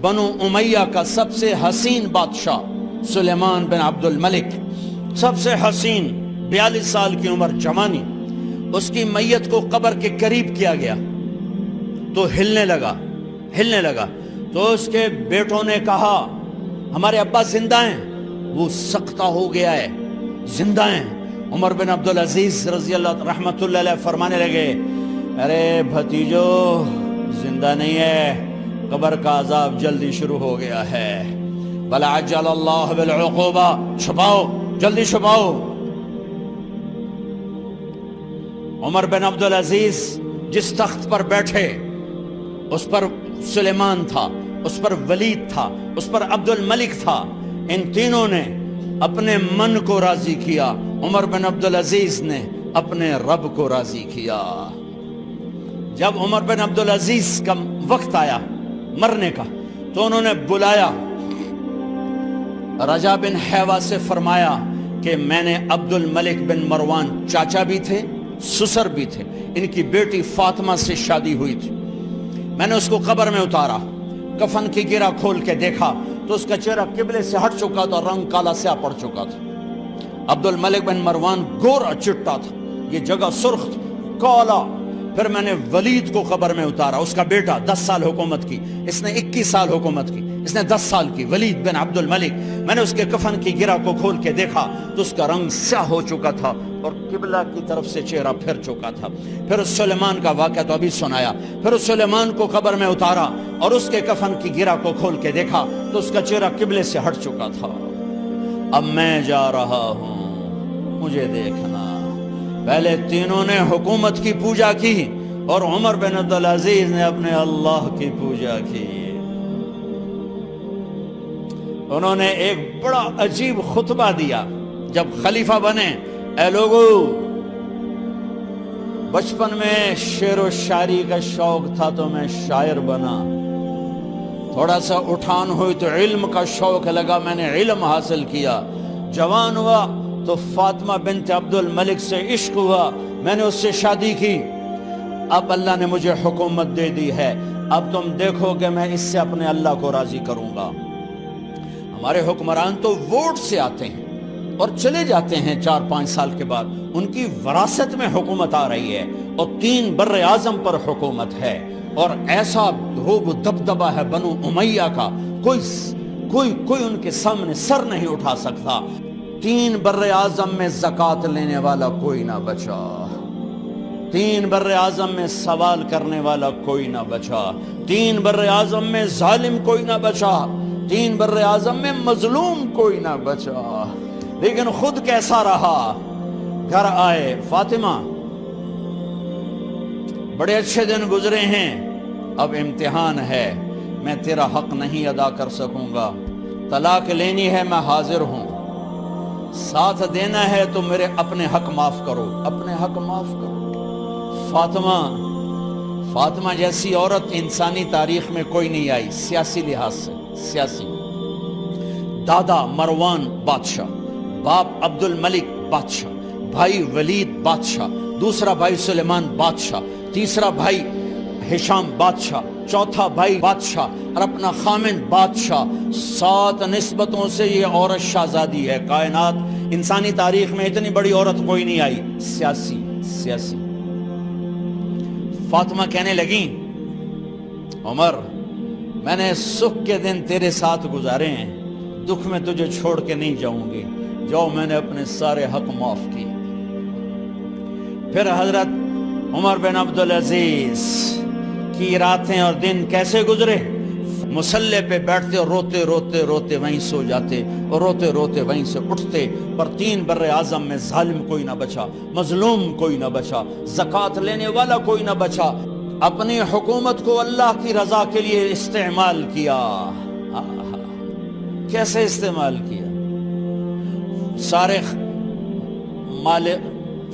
بنو امیہ کا سب سے حسین بادشاہ سلیمان بن عبد الملک، سب سے حسین، 42 سال کی عمر، جوانی، اس کی میت کو قبر کے قریب کیا گیا تو ہلنے لگا تو اس کے بیٹوں نے کہا ہمارے ابا زندہ ہیں، وہ سختہ ہو گیا ہے، زندہ ہیں۔ عمر بن عبدالعزیز رضی اللہ رحمت اللہ علیہ فرمانے لگے ارے بھتیجو زندہ نہیں ہے، قبر کا عذاب جلدی شروع ہو گیا ہے، بل عجل اللہ بالعقوبہ، چھپاؤ، جلدی چھپاؤ۔ عمر بن عبدالعزیز جس تخت پر بیٹھے اس پر سلیمان تھا، اس پر ولید تھا، اس پر عبد الملک تھا، ان تینوں نے اپنے من کو راضی کیا، عمر بن عبدالعزیز نے اپنے رب کو راضی کیا۔ جب عمر بن عبدالعزیز کا وقت آیا مرنے کا تو انہوں نے بلایا رجا بن حیوہ سے، فرمایا کہ میں نے عبد الملک بن مروان چاچا بھی تھے، سسر بھی تھے، ان کی بیٹی فاطمہ سے شادی ہوئی تھی، میں نے اس کو قبر میں اتارا، کفن کی گرہ کھول کے دیکھا تو اس کا چہرہ قبلے سے ہٹ چکا تھا، رنگ کالا سیاہ پڑ چکا تھا۔ عبد الملک بن مروان گورا چٹا تھا، یہ جگہ سرخ تھی، کالا۔ پھر میں نے ولید کو قبر میں اتارا، اس کا بیٹا 10 سال حکومت کی، اس نے 21 سال حکومت کی، اس نے 10 سال کی، ولید بن عبد الملک۔ میں نے اس کے کفن کی گرہ کو کھول کے دیکھا تو اس کا رنگ سیاہ ہو چکا تھا اور قبلہ کی طرف سے چہرہ پھر چکا تھا۔ پھر اس سلیمان کا واقعہ تو ابھی سنایا، پھر اس سلیمان کو قبر میں اتارا اور اس کے کفن کی گرہ کو کھول کے دیکھا تو اس کا چہرہ قبلے سے ہٹ چکا تھا۔ اب میں جا رہا ہوں، مجھے دیکھنا۔ پہلے تینوں نے حکومت کی پوجا کی اور عمر بن عبدالعزیز نے اپنے اللہ کی پوجا کی۔ انہوں نے ایک بڑا عجیب خطبہ دیا جب خلیفہ بنے، اے لوگو، بچپن میں شعر و شاعری کا شوق تھا تو میں شاعر بنا، تھوڑا سا اٹھان ہوئی تو علم کا شوق لگا، میں نے علم حاصل کیا، جوان ہوا تو فاطمہ بنت عبد الملک سے عشق ہوا، میں نے اس سے شادی کی، اب اللہ نے مجھے حکومت دے دی ہے، اب تم دیکھو کہ میں اس سے اپنے اللہ کو راضی کروں گا۔ ہمارے حکمران تو ووٹ سے آتے ہیں اور چلے جاتے ہیں 4-5 سال کے بعد، ان کی وراثت میں حکومت آ رہی ہے اور 3 بر اعظم پر حکومت ہے، اور ایسا روب و دبدبہ ہے بنو امیہ کا، کوئی ان کے سامنے سر نہیں اٹھا سکتا۔ 3 بر اعظم میں زکوٰۃ لینے والا کوئی نہ بچا، 3 بر اعظم میں سوال کرنے والا کوئی نہ بچا، 3 بر اعظم میں ظالم کوئی نہ بچا، 3 بر اعظم میں مظلوم کوئی نہ بچا۔ لیکن خود کیسا رہا؟ گھر آئے، فاطمہ بڑے اچھے دن گزرے ہیں، اب امتحان ہے، میں تیرا حق نہیں ادا کر سکوں گا، طلاق لینی ہے میں حاضر ہوں، ساتھ دینا ہے تو میرے اپنے حق معاف کرو، اپنے حق معاف کرو۔ فاطمہ جیسی عورت انسانی تاریخ میں کوئی نہیں آئی، سیاسی لحاظ سے، سیاسی۔ دادا مروان بادشاہ، باپ عبد الملک بادشاہ، بھائی ولید بادشاہ، دوسرا بھائی سلیمان بادشاہ، تیسرا بھائی ہشام بادشاہ، چوتھا بھائی بادشاہ اور اپنا خامند بادشاہ، 7 نسبتوں سے یہ عورت شہزادی ہے۔ کائنات انسانی تاریخ میں اتنی بڑی عورت کوئی نہیں آئی، سیاسی۔ فاطمہ کہنے لگیں عمر، میں نے سکھ کے دن تیرے ساتھ گزارے ہیں، دکھ میں تجھے چھوڑ کے نہیں جاؤں گی، جو میں نے اپنے سارے حق معاف کیے۔ پھر حضرت عمر بن عبدالعزیز کی راتیں اور دن کیسے گزرے؟ مصلے پہ بیٹھتے اور روتے وہیں سو جاتے اور روتے وہیں سے اٹھتے، پر 3 بر اعظم میں ظالم کوئی نہ بچا، مظلوم کوئی نہ بچا، زکوٰۃ لینے والا کوئی نہ بچا، اپنی حکومت کو اللہ کی رضا کے لیے استعمال کیا۔ کیسے استعمال کیا؟ سارے مال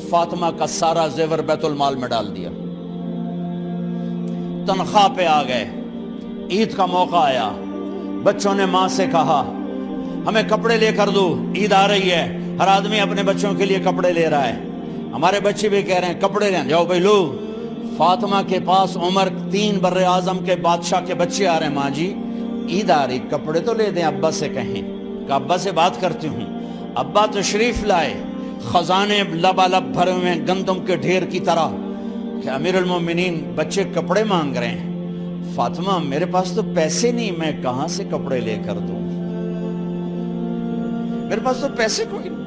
فاطمہ کا سارا زیور بیت المال میں ڈال دیا، تنخواہ پہ آ گئے، عید کا موقع آیا، بچوں نے ماں سے کہا ہمیں کپڑے لے کر دو، عید آ رہی ہے، ہر آدمی اپنے بچوں کے لیے کپڑے لے رہا ہے، ہمارے بچے بھی کہہ رہے ہیں کپڑے لیں، جاؤ بھائی لو۔ فاطمہ کے پاس عمر 3 بر اعظم کے بادشاہ کے بچے آ رہے ہیں، ماں جی عید آ رہی، کپڑے تو لے دیں، ابا سے کہیں کہ ابا سے بات کرتی ہوں۔ ابا تشریف لائے، خزانے لبالب بھرے ہوئے ہیں گندم کے ڈھیر کی طرح، کہ امیر المومنین بچے کپڑے مانگ رہے ہیں۔ فاطمہ میرے پاس تو پیسے نہیں، میں کہاں سے کپڑے لے کر دوں، میرے پاس تو پیسے کوئی نہیں۔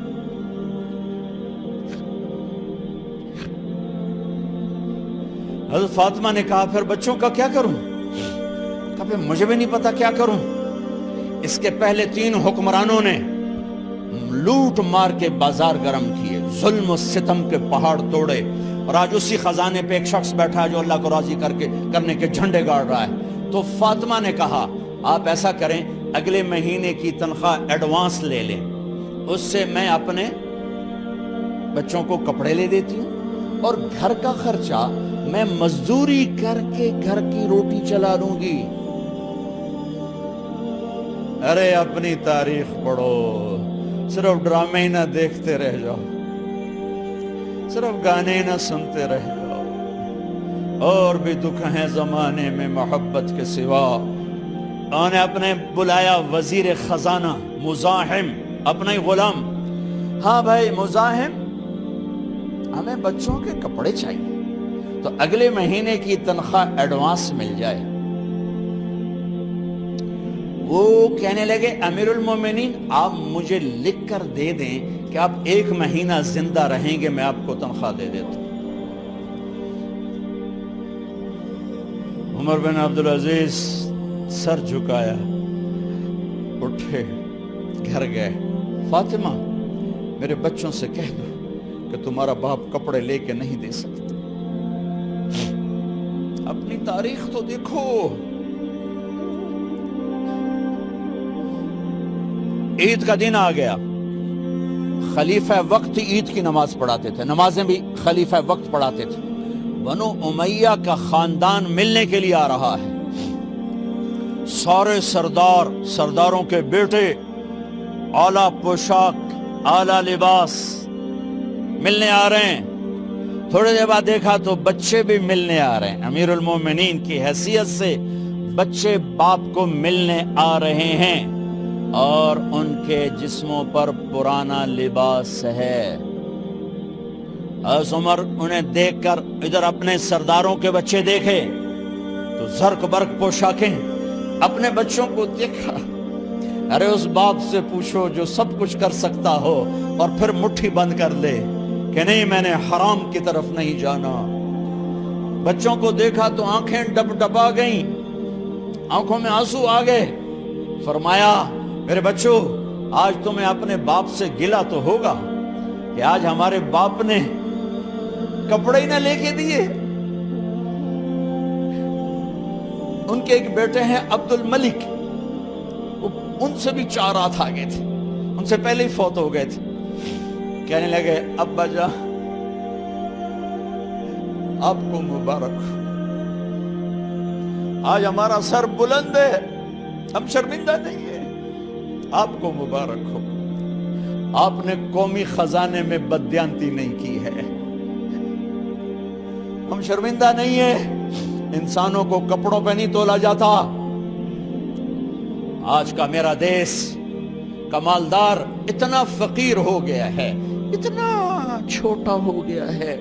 حضرت فاطمہ نے کہا پھر بچوں کا کیا کروں؟ کہا پھر مجھے بھی نہیں پتا کیا کروں۔ اس کے پہلے 3 حکمرانوں نے لوٹ مار کے بازار گرم کیے، ظلم و ستم کے پہاڑ توڑے، اور آج اسی خزانے پہ ایک شخص بیٹھا ہے جو اللہ کو راضی کرنے کے جھنڈے گاڑ رہا ہے۔ تو فاطمہ نے کہا آپ ایسا کریں، اگلے مہینے کی تنخواہ ایڈوانس لے لیں، اس سے میں اپنے بچوں کو کپڑے لے دیتی ہوں، اور گھر کا خرچہ میں مزدوری کر کے گھر کی روٹی چلا دوں گی۔ ارے اپنی تاریخ پڑھو، صرف ڈرامے ہی نہ دیکھتے رہ جاؤ، صرف گانے ہی نہ سنتے رہ جاؤ، اور بھی دکھ ہیں زمانے میں محبت کے سوا۔ انہوں نے اپنے بلایا وزیر خزانہ مزاحم، اپنا ہی غلام، ہاں بھائی مزاحم، ہمیں بچوں کے کپڑے چاہیے، تو اگلے مہینے کی تنخواہ ایڈوانس مل جائے۔ وہ کہنے لگے امیر المومنین آپ مجھے لکھ کر دے دیں کہ آپ 1 مہینہ زندہ رہیں گے، میں آپ کو تنخواہ دے دیتا ہوں۔ عمر بن عبدالعزیز سر جھکایا، اٹھے، گھر گئے، فاطمہ میرے بچوں سے کہہ دو کہ تمہارا باپ کپڑے لے کے نہیں دے سکتا۔ اپنی تاریخ تو دیکھو، عید کا دن آ گیا، خلیفہ وقت عید کی نماز پڑھاتے تھے، نمازیں بھی خلیفہ وقت پڑھاتے تھے۔ بنو امیہ کا خاندان ملنے کے لیے آ رہا ہے، سارے سرداروں کے بیٹے اعلیٰ پوشاک، اعلیٰ لباس ملنے آ رہے ہیں۔ تھوڑے دیر بعد دیکھا تو بچے بھی ملنے آ رہے ہیں، امیر المومنین کی حیثیت سے بچے باپ کو ملنے آ رہے ہیں، اور ان کے جسموں پر پرانا لباس ہے۔ حضرت عمر انہیں دیکھ کر ادھر اپنے سرداروں کے بچے دیکھے تو زرق برق پوشاکیں، اپنے بچوں کو دیکھا۔ ارے اس باپ سے پوچھو جو سب کچھ کر سکتا ہو اور پھر مٹھی بند کر لے کہ نہیں میں نے حرام کی طرف نہیں جانا۔ بچوں کو دیکھا تو آنکھیں ڈب ڈبا گئیں، آنکھوں میں آنسو آ گئے۔ فرمایا میرے بچوں آج تمہیں اپنے باپ سے گلہ تو ہوگا کہ آج ہمارے باپ نے کپڑے ہی نہ لے کے دیے۔ ان کے ایک بیٹے ہیں عبد الملک، ان سے بھی 4 ہاتھ آگے تھے، ان سے پہلے ہی فوت ہو گئے تھے۔ کہنے لگے ابا جان آپ کو مبارک ہو، آج ہمارا سر بلند ہے، ہم شرمندہ نہیں ہیں، آپ کو مبارک ہو، آپ نے قومی خزانے میں بددیانتی نہیں کی ہے، ہم شرمندہ نہیں ہیں، انسانوں کو کپڑوں پہ نہیں تولا جاتا۔ آج کا میرا دیس کا مالدار اتنا فقیر ہو گیا ہے، اتنا چھوٹا ہو گیا ہے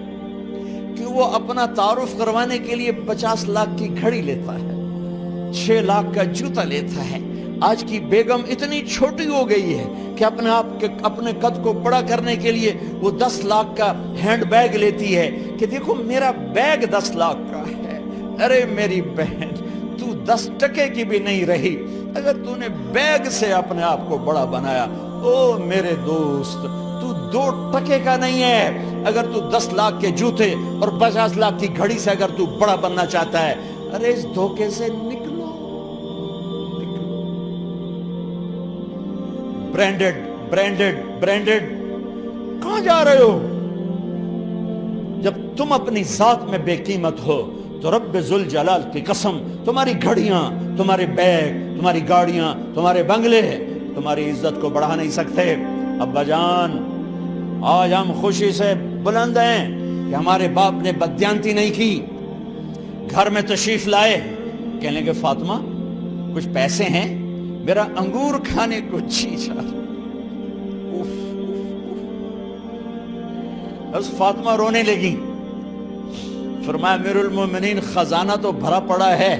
کہ وہ اپنا تعارف کروانے کے لیے 50 لاکھ کی گھڑی لیتا ہے، 6 لاکھ کا جوتا لیتا ہے۔ آج کی بیگم اتنی چھوٹی ہو گئی ہے کہ اپنے قد کو بڑا کرنے کے لیے وہ 10 لاکھ کا ہینڈ بیگ لیتی ہے کہ دیکھو میرا بیگ 10 لاکھ کا ہے۔ ارے میری بہن تو 10 ٹکے کی بھی نہیں رہی اگر تو نے بیگ سے اپنے آپ کو بڑا بنایا۔ او میرے دوست تو 2 ٹکے کا نہیں ہے اگر تو 10 لاکھ کے جوتے اور 50 لاکھ کی گھڑی سے اگر تو بڑا بننا چاہتا ہے۔ ارے اس دھوکے سے نکلو۔ برینڈڈ کہاں جا رہے ہو؟ جب تم اپنی ذات میں بے قیمت ہو تو رب ذوالجلال کی قسم تمہاری گھڑیاں، تمہارے بیگ، تمہاری گاڑیاں، تمہارے بنگلے تمہاری عزت کو بڑھا نہیں سکتے۔ ابا جان آج ہم خوشی سے بلند ہیں کہ ہمارے باپ نے بددیانتی نہیں کی۔ گھر میں تشریف لائے، کہنے لگے فاطمہ کچھ پیسے ہیں، میرا انگور کھانے کو جی چاہ رہا۔ بس فاطمہ رونے لگی، فرمایا امیر المومنین خزانہ تو بھرا پڑا ہے،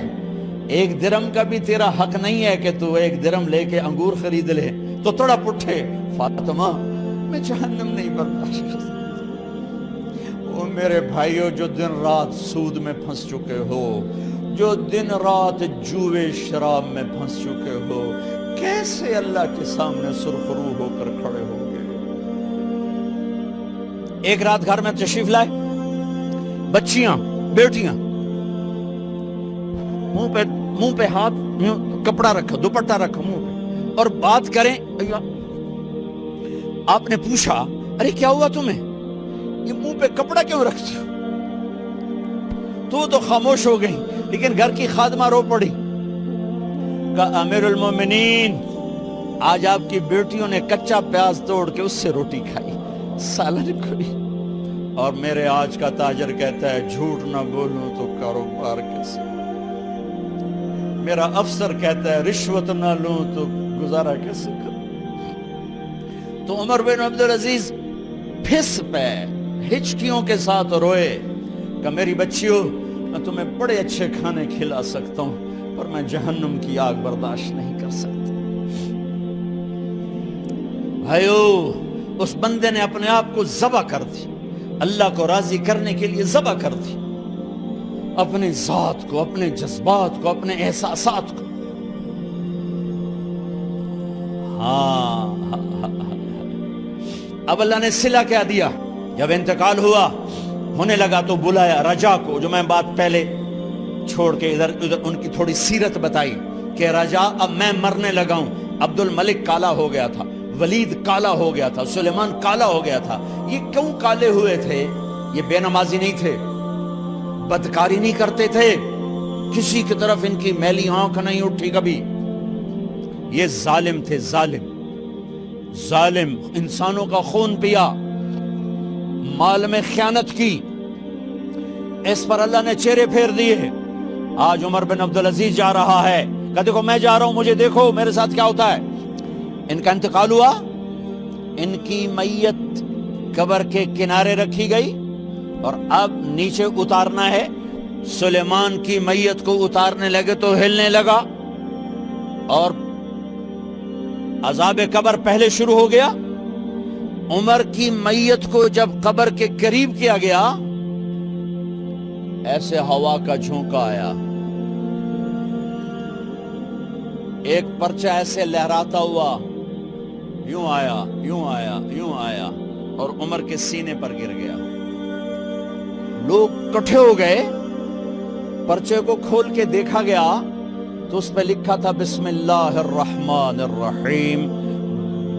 1 درم کا بھی تیرا حق نہیں ہے کہ تو 1 درم لے کے انگور خرید لے۔ تو تڑپ اٹھے، فاطمہ میں جہنم نہیں برداشت کر سکتا۔ وہ میرے بھائیو جو دن رات سود میں پھنس چکے ہو، جو دن رات جوے شراب میں پھنس چکے ہو، کیسے اللہ کے سامنے سرخرو ہو کر کھڑے ہو گے؟ ایک رات گھر میں تشریف لائے، بچیاں بیٹیاں، منہ پہ ہاتھ، کپڑا رکھا، دوپٹہ رکھا منہ پہ، اور بات کریں۔ آپ نے پوچھا ارے کیا ہوا تمہیں، یہ منہ پہ کپڑا کیوں رکھتی ہو؟ تو خاموش ہو گئی، لیکن گھر کی خادمہ رو پڑی، کہا امیر المومنین آج آپ کی بیٹیوں نے کچا پیاز توڑ کے اس سے روٹی کھائی، سالن کھائی، اور میرے آج کا تاجر کہتا ہے جھوٹ نہ بولوں تو کاروبار کیسے، میرا افسر کہتا ہے رشوت نہ لوں تو گزارا کیسے کروں۔ تو عمر بن عبدالعزیز پھس پہ ہچکیوں کے ساتھ روئے کہ میری بچیوں میں تمہیں بڑے اچھے کھانے کھلا سکتا ہوں، پر میں جہنم کی آگ برداشت نہیں کر سکتا۔ بھائیو، اس بندے نے اپنے آپ کو ذبح کر دی، اللہ کو راضی کرنے کے لیے ذبح کر دی، اپنے ذات کو، اپنے جذبات کو، اپنے احساسات کو۔ اب اللہ نے صلہ کیا دیا، جب انتقال ہوا ہونے لگا تو بلایا رجا کو، جو میں بات پہلے چھوڑ کے ادھر ان کی تھوڑی سیرت بتائی کہ رجا اب میں مرنے لگا ہوں۔ عبد الملک کالا ہو گیا تھا، ولید کالا ہو گیا تھا، سلیمان کالا ہو گیا تھا۔ یہ کیوں کالے ہوئے تھے؟ یہ بے نمازی نہیں تھے، بدکاری نہیں کرتے تھے، کسی کی طرف ان کی میلی آنکھ نہیں اٹھی کبھی۔ یہ ظالم تھے، ظالم، انسانوں کا خون پیا، مال میں خیانت کی، اس پر اللہ نے چہرے پھیر دیے۔ آج عمر بن عبدالعزیز جا رہا ہے کہ دیکھو میں جا رہا ہوں، مجھے دیکھو میرے ساتھ کیا ہوتا ہے۔ ان کا انتقال ہوا، ان کی میت قبر کے کنارے رکھی گئی، اور اب نیچے اتارنا ہے۔ سلیمان کی میت کو اتارنے لگے تو ہلنے لگا، اور عذاب قبر پہلے شروع ہو گیا۔ عمر کی میت کو جب قبر کے قریب کیا گیا، ایسے ہوا کا جھونکا آیا، ایک پرچہ ایسے لہراتا ہوا یوں آیا، یوں آیا، یوں آیا، اور عمر کے سینے پر گر گیا۔ لوگ کٹھے ہو گئے، پرچے کو کھول کے دیکھا گیا تو اس پہ لکھا تھا بسم اللہ الرحمن الرحیم،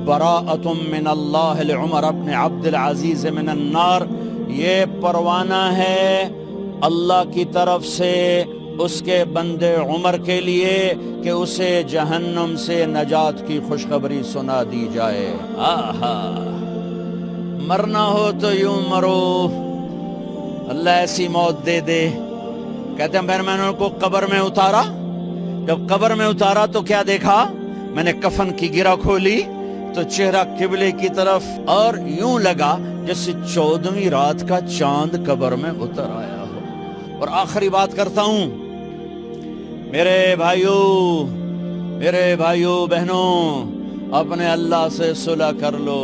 براءۃ من اللہ لعمر ابن عبد العزیز من النار۔ یہ پروانہ ہے اللہ کی طرف سے اس کے بندے عمر کے لیے کہ اسے جہنم سے نجات کی خوشخبری سنا دی جائے۔ آہا، مرنا ہو تو یوں مرو، اللہ ایسی موت دے دے۔ کہتے ہیں پھر میں نے ان کو قبر میں اتارا، جب قبر میں اتارا تو کیا دیکھا؟ میں نے کفن کی گرہ کھولی تو چہرہ قبلے کی طرف، اور یوں لگا جیسے 14ویں رات کا چاند قبر میں اتر آیا ہو۔ اور آخری بات کرتا ہوں، میرے بھائیوں بہنوں، اپنے اللہ سے صلح کر لو،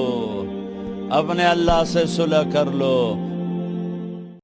اپنے اللہ سے صلح کر لو۔